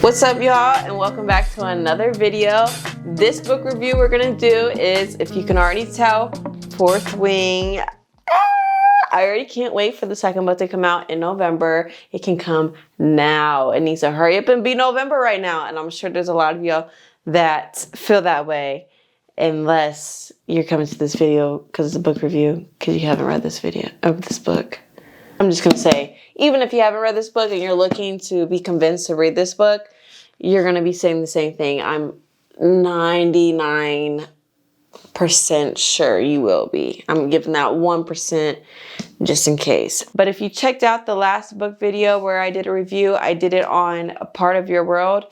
What's up, y'all, and welcome back to another video. This book review we're gonna do is, if you can already tell, Fourth Wing. I already can't wait for the second book to come out in November. It can come now. It needs to hurry up and be November right now. And I'm sure there's a lot of y'all that feel that way, unless you're coming to this video because it's a book review, because you haven't read this book. I'm just gonna say, even if you haven't read this book and you're looking to be convinced to read this book, you're gonna be saying the same thing. I'm 99% sure you will be. I'm giving that 1% just in case. But if you checked out the last book video where I did a review, I did it on A Part of Your World.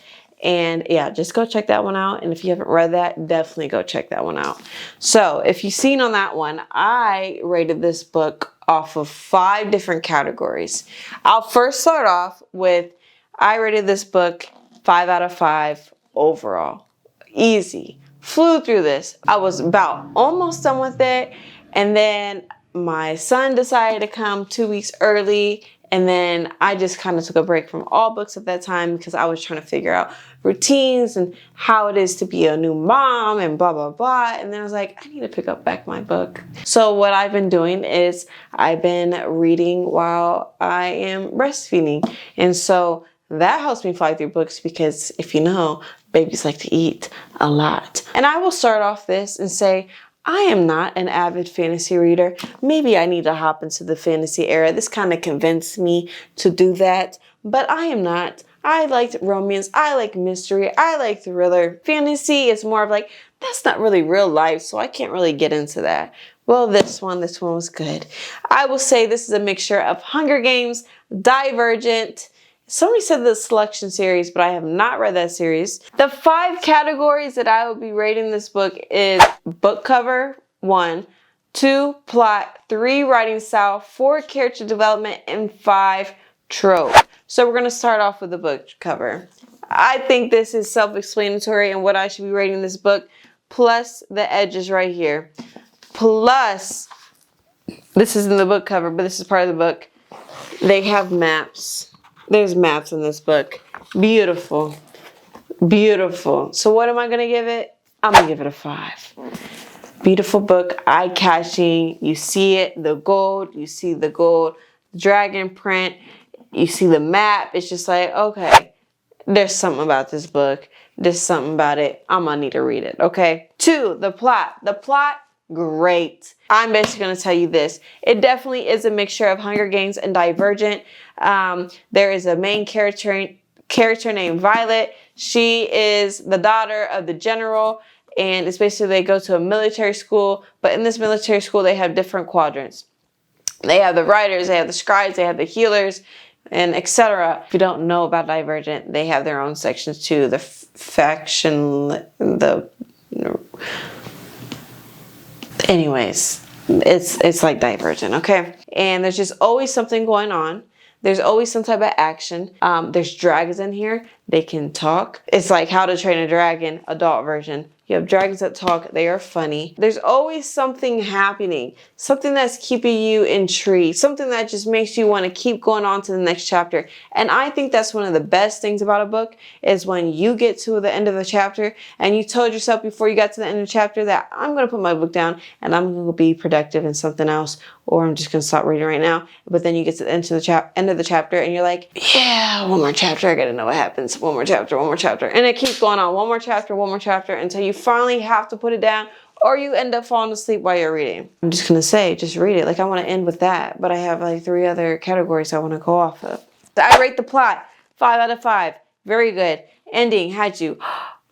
And yeah, just go check that one out. And if you haven't read that, definitely go check that one out. So if you've seen on that one, I rated this book off of 5 different categories. I'll first start off with, I rated this book 5 out of 5 overall. Easy. Flew through this. I was about almost done with it. And then my son decided to come 2 weeks early. And then I just kind of took a break from all books at that time because I was trying to figure out routines and how it is to be a new mom and blah, blah, blah. And then I was like, I need to pick up back my book. So what I've been doing is I've been reading while I am breastfeeding. And so that helps me fly through books because, if you know, babies like to eat a lot. And I will start off this and say, I am not an avid fantasy reader. Maybe I need to hop into the fantasy era. This kind of convinced me to do that, but I am not. I liked romance. I like mystery. I like thriller. Fantasy is more of like, that's not really real life, so I can't really get into that. Well, this one was good. I will say this is a mixture of Hunger Games, Divergent. Somebody said the Selection series, but I have not read that series. The 5 categories that I will be rating this book is book cover, 1, 2, plot, 3, writing style, 4, character development, and 5, trope. So we're gonna start off with the book cover. I think this is self-explanatory in what I should be rating this book, plus the edges right here. Plus, this isn't the book cover, but this is part of the book. They have maps. There's maps in this book. Beautiful. Beautiful. So what am I going to give it? I'm going to give it a 5. Beautiful book. Eye-catching. You see it. The gold. You see the gold dragon print. You see the map. It's just like, okay, there's something about this book. There's something about it. I'm going to need to read it. Okay. 2, the plot. The plot, great. I'm basically going to tell you this. It definitely is a mixture of Hunger Games and Divergent. There is a main character named Violet. She is the daughter of the general, and it's basically they go to a military school, but in this military school they have different quadrants. They have the writers, they have the scribes, they have the healers, and etc. If you don't know about Divergent, they have their own sections too. The faction, anyways, it's like Divergent, okay? And there's just always something going on. There's always some type of action. There's dragons in here. They can talk. It's like How to Train a Dragon, adult version. You have dragons that talk. They are funny. There's always something happening. Something that's keeping you intrigued. Something that just makes you want to keep going on to the next chapter. And I think that's one of the best things about a book is when you get to the end of the chapter and you told yourself before you got to the end of the chapter that I'm going to put my book down and I'm going to be productive in something else, or I'm just going to stop reading right now. But then you get to the end of the chapter and you're like, yeah, one more chapter. I got to know what happens. One more chapter, one more chapter. And it keeps going on. One more chapter until you finally have to put it down, or you end up falling asleep while you're reading. I'm just going to say, just read it. Like, I want to end with that, but I have like 3 other categories I want to go off of. So I rate the plot 5 out of 5. Very good. Ending had you,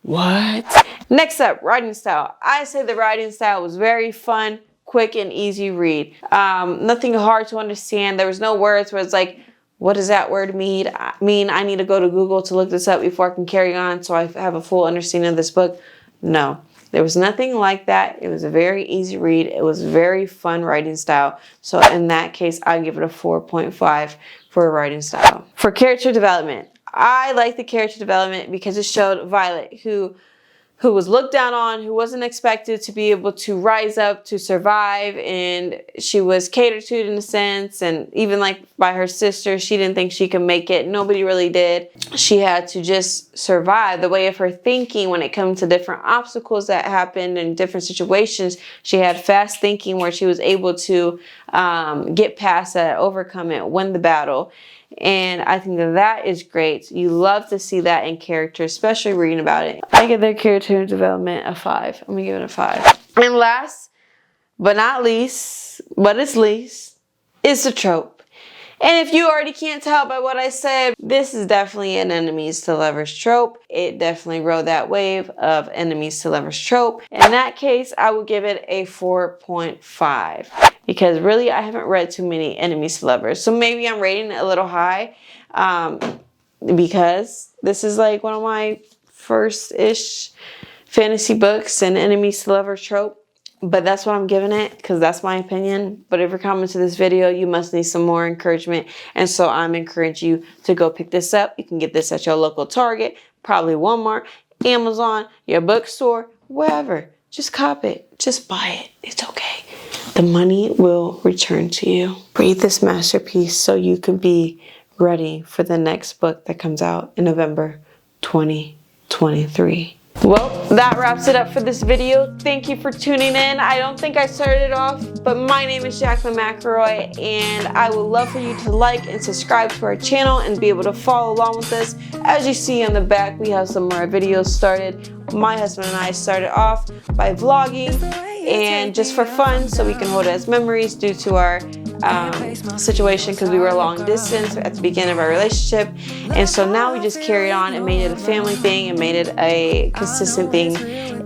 what? Next up, writing style. I say the writing style was very fun, quick, and easy read. Nothing hard to understand. There was no words where it's like, what does that word mean? I need to go to Google to look this up before I can carry on so I have a full understanding of this book. No, there was nothing like that. It was a very easy read. It was very fun writing style. So in that case, I give it a 4.5 for writing style. For character development, I like the character development because it showed Violet, who who was looked down on, who wasn't expected to be able to rise up to survive, and she was catered to in a sense, and even like by her sister, she didn't think she could make it. Nobody really did. She had to just survive. The way of her thinking when it comes to different obstacles that happened in different situations, she had fast thinking where she was able to get past that, overcome it, win the battle. And I think that is great. You love to see that in characters, especially reading about it. I give their character development a 5. I'm gonna give it a 5. And last but not least, but it's least, is the trope. And if you already can't tell by what I said, this is definitely an enemies to lovers trope. It definitely rode that wave of enemies to lovers trope. In that case, I would give it a 4.5. Because really, I haven't read too many enemies to lovers. So maybe I'm rating it a little high. Because this is like one of my first-ish fantasy books and enemies to lovers trope. But that's what I'm giving it, because that's my opinion. But if you're coming to this video, you must need some more encouragement. And so I'm encouraging you to go pick this up. You can get this at your local Target, probably Walmart, Amazon, your bookstore, wherever. Just cop it. Just buy it. It's okay. The money will return to you. Read this masterpiece so you can be ready for the next book that comes out in November 2023. Well, that wraps it up for this video. Thank you for tuning in. I don't think I started it off, but my name is Jacqueline McElroy, and I would love for you to like and subscribe to our channel and be able to follow along with us. As you see on the back, we have some more videos started. My husband and I started off by vlogging and just for fun, so we can hold it as memories due to our situation, because we were long distance at the beginning of our relationship. And so now we just carried on and made it a family thing and made it a consistent thing,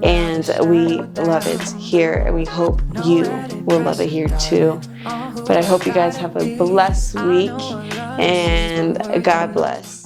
and we love it here, and we hope you will love it here too. But I hope you guys have a blessed week, and God bless.